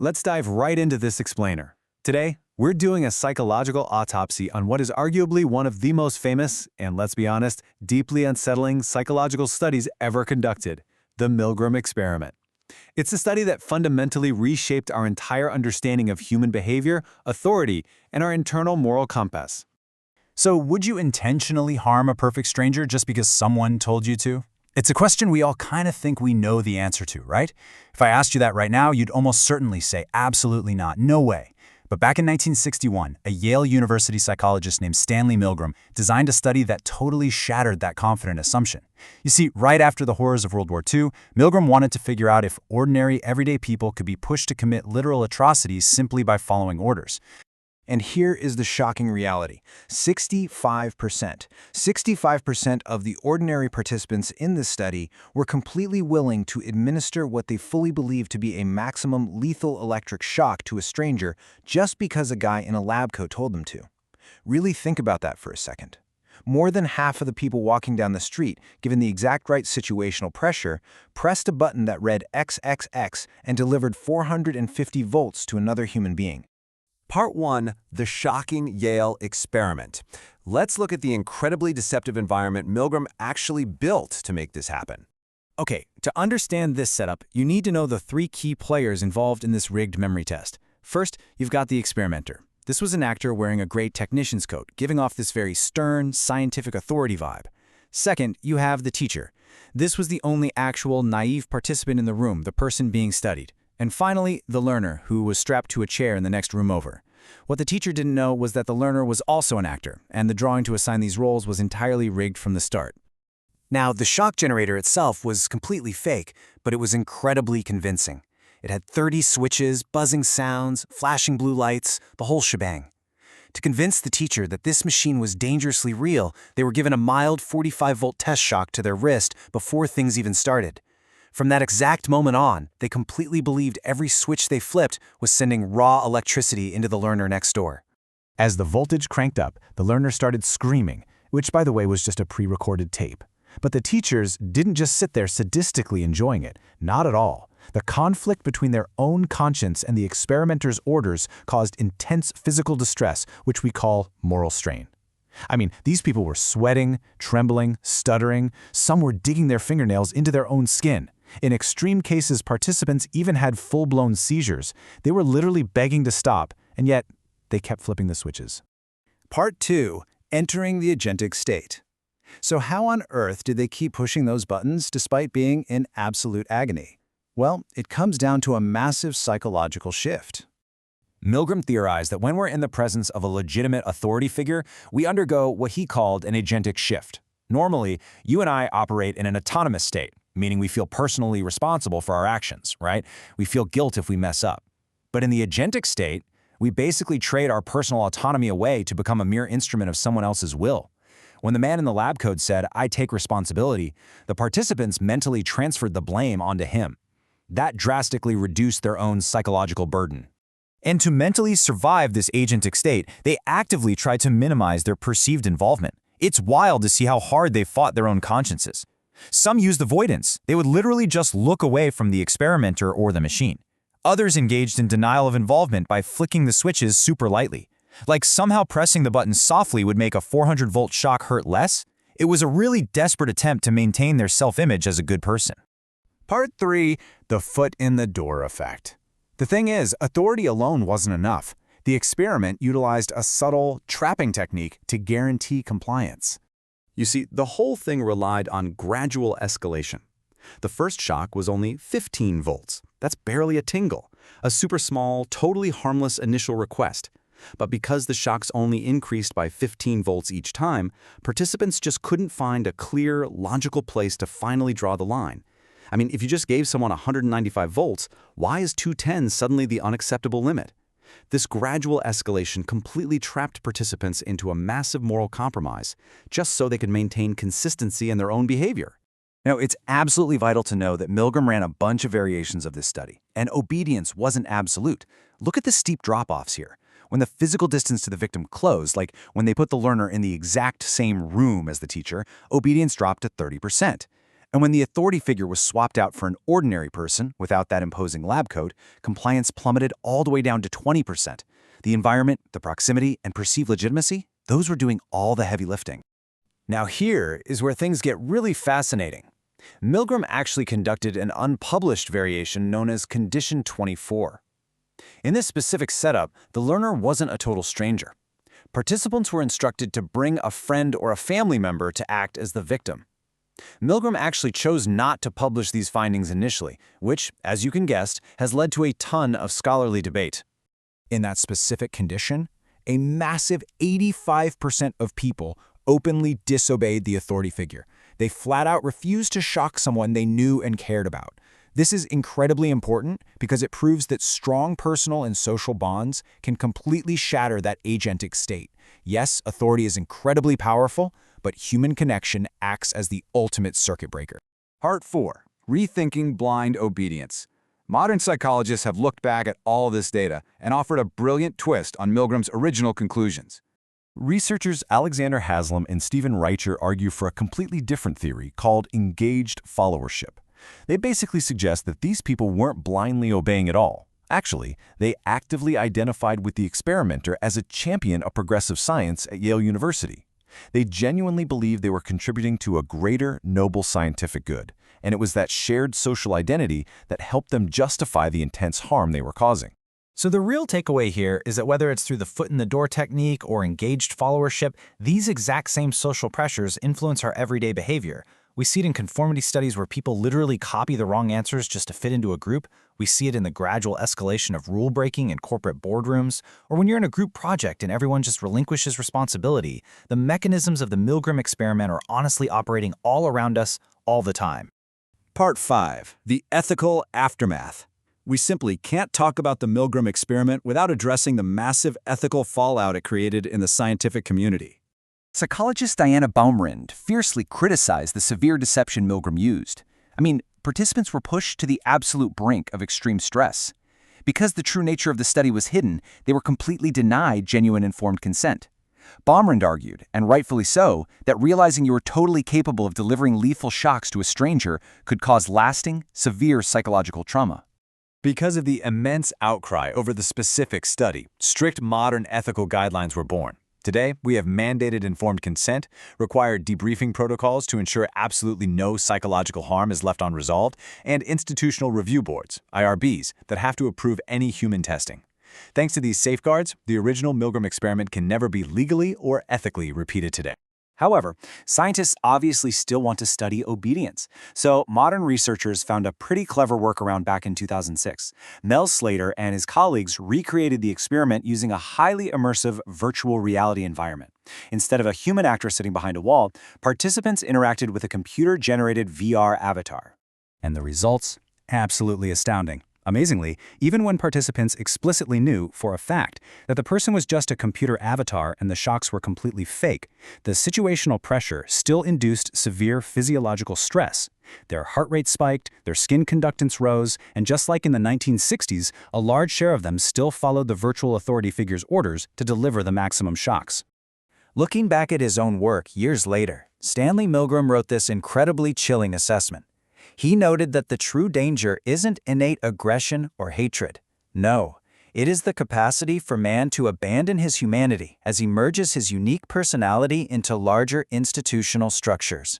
Let's dive right into this explainer. Today, we're doing a psychological autopsy on what is arguably one of the most famous, and let's be honest, deeply unsettling psychological studies ever conducted, the Milgram Experiment. It's a study that fundamentally reshaped our entire understanding of human behavior, authority, and our internal moral compass. So, would you intentionally harm a perfect stranger just because someone told you to? It's a question we all kind of think we know the answer to, right? If I asked you that right now, you'd almost certainly say absolutely not, no way. But back in 1961, a Yale University psychologist named Stanley Milgram designed a study that totally shattered that confident assumption. You see, right after the horrors of World War II, Milgram wanted to figure out if ordinary, everyday people could be pushed to commit literal atrocities simply by following orders. And here is the shocking reality. 65%. 65% of the ordinary participants in this study were completely willing to administer what they fully believed to be a maximum lethal electric shock to a stranger just because a guy in a lab coat told them to. Really think about that for a second. More than half of the people walking down the street, given the exact right situational pressure, pressed a button that read XXX and delivered 450 volts to another human being. Part 1, the shocking Yale experiment. Let's look at the incredibly deceptive environment Milgram actually built to make this happen. Okay, to understand this setup, you need to know the three key players involved in this rigged memory test. First, you've got the experimenter. This was an actor wearing a gray technician's coat, giving off this very stern, scientific authority vibe. Second, you have the teacher. This was the only actual naive participant in the room, the person being studied. And finally, the learner, who was strapped to a chair in the next room over. What the teacher didn't know was that the learner was also an actor, and the drawing to assign these roles was entirely rigged from the start. Now, the shock generator itself was completely fake, but it was incredibly convincing. It had 30 switches, buzzing sounds, flashing blue lights, the whole shebang. To convince the teacher that this machine was dangerously real, they were given a mild 45-volt test shock to their wrist before things even started. From that exact moment on, they completely believed every switch they flipped was sending raw electricity into the learner next door. As the voltage cranked up, the learner started screaming, which, by the way, was just a pre-recorded tape. But the teachers didn't just sit there sadistically enjoying it. Not at all. The conflict between their own conscience and the experimenter's orders caused intense physical distress, which we call moral strain. I mean, these people were sweating, trembling, stuttering. Some were digging their fingernails into their own skin. In extreme cases, participants even had full-blown seizures. They were literally begging to stop, and yet they kept flipping the switches. Part 2. Entering the agentic state. So how on earth did they keep pushing those buttons despite being in absolute agony? Well, it comes down to a massive psychological shift. Milgram theorized that when we're in the presence of a legitimate authority figure, we undergo what he called an agentic shift. Normally, you and I operate in an autonomous state, meaning we feel personally responsible for our actions, right? We feel guilt if we mess up. But in the agentic state, we basically trade our personal autonomy away to become a mere instrument of someone else's will. When the man in the lab coat said, "I take responsibility," the participants mentally transferred the blame onto him. That drastically reduced their own psychological burden. And to mentally survive this agentic state, they actively tried to minimize their perceived involvement. It's wild to see how hard they fought their own consciences. Some used avoidance. They would literally just look away from the experimenter or the machine. Others engaged in denial of involvement by flicking the switches super lightly. Like somehow pressing the button softly would make a 400-volt shock hurt less. It was a really desperate attempt to maintain their self-image as a good person. Part 3. The foot in the door effect. The thing is, authority alone wasn't enough. The experiment utilized a subtle trapping technique to guarantee compliance. You see, the whole thing relied on gradual escalation. The first shock was only 15 volts. That's barely a tingle, a super small, totally harmless initial request. But because the shocks only increased by 15 volts each time, participants just couldn't find a clear, logical place to finally draw the line. I mean, if you just gave someone 195 volts, why is 210 suddenly the unacceptable limit? This gradual escalation completely trapped participants into a massive moral compromise, just so they could maintain consistency in their own behavior. Now, it's absolutely vital to know that Milgram ran a bunch of variations of this study, and obedience wasn't absolute. Look at the steep drop-offs here. When the physical distance to the victim closed, like when they put the learner in the exact same room as the teacher, obedience dropped to 30%. And when the authority figure was swapped out for an ordinary person without that imposing lab coat, compliance plummeted all the way down to 20%. The environment, the proximity, and perceived legitimacy, those were doing all the heavy lifting. Now here is where things get really fascinating. Milgram actually conducted an unpublished variation known as Condition 24. In this specific setup, the learner wasn't a total stranger. Participants were instructed to bring a friend or a family member to act as the victim. Milgram actually chose not to publish these findings initially, which, as you can guess, has led to a ton of scholarly debate. In that specific condition, a massive 85% of people openly disobeyed the authority figure. They flat out refused to shock someone they knew and cared about. This is incredibly important because it proves that strong personal and social bonds can completely shatter that agentic state. Yes, authority is incredibly powerful, but human connection acts as the ultimate circuit breaker. Part 4. Rethinking Blind Obedience. Modern psychologists have looked back at all this data and offered a brilliant twist on Milgram's original conclusions. Researchers Alexander Haslam and Stephen Reicher argue for a completely different theory called engaged followership. They basically suggest that these people weren't blindly obeying at all. Actually, they actively identified with the experimenter as a champion of progressive science at Yale University. They genuinely believed they were contributing to a greater, noble scientific good, and it was that shared social identity that helped them justify the intense harm they were causing. So the real takeaway here is that whether it's through the foot-in-the-door technique or engaged followership, these exact same social pressures influence our everyday behavior. We see it in conformity studies where people literally copy the wrong answers just to fit into a group. We see it in the gradual escalation of rule-breaking in corporate boardrooms, or when you're in a group project and everyone just relinquishes responsibility. The mechanisms of the Milgram experiment are honestly operating all around us all the time. Part 5. The Ethical Aftermath. We simply can't talk about the Milgram experiment without addressing the massive ethical fallout it created in the scientific community. Psychologist Diana Baumrind fiercely criticized the severe deception Milgram used. Participants were pushed to the absolute brink of extreme stress. Because the true nature of the study was hidden, they were completely denied genuine informed consent. Baumrind argued, and rightfully so, that realizing you were totally capable of delivering lethal shocks to a stranger could cause lasting, severe psychological trauma. Because of the immense outcry over the specific study, strict modern ethical guidelines were born. Today, we have mandated informed consent, required debriefing protocols to ensure absolutely no psychological harm is left unresolved, and institutional review boards, IRBs, that have to approve any human testing. Thanks to these safeguards, the original Milgram experiment can never be legally or ethically repeated today. However, scientists obviously still want to study obedience. So modern researchers found a pretty clever workaround back in 2006. Mel Slater and his colleagues recreated the experiment using a highly immersive virtual reality environment. Instead of a human actor sitting behind a wall, participants interacted with a computer-generated VR avatar. And the results? Absolutely astounding. Amazingly, even when participants explicitly knew, for a fact, that the person was just a computer avatar and the shocks were completely fake, the situational pressure still induced severe physiological stress. Their heart rate spiked, their skin conductance rose, and just like in the 1960s, a large share of them still followed the virtual authority figure's orders to deliver the maximum shocks. Looking back at his own work years later, Stanley Milgram wrote this incredibly chilling assessment. He noted that the true danger isn't innate aggression or hatred. No, it is the capacity for man to abandon his humanity as he merges his unique personality into larger institutional structures.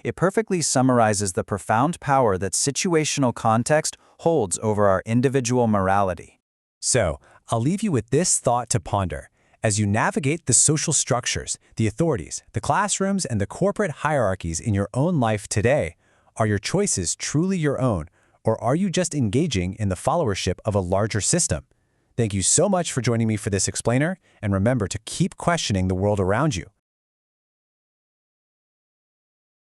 It perfectly summarizes the profound power that situational context holds over our individual morality. So, I'll leave you with this thought to ponder. As you navigate the social structures, the authorities, the classrooms, and the corporate hierarchies in your own life today, are your choices truly your own, or are you just engaging in the followership of a larger system? Thank you so much for joining me for this explainer, and remember to keep questioning the world around you.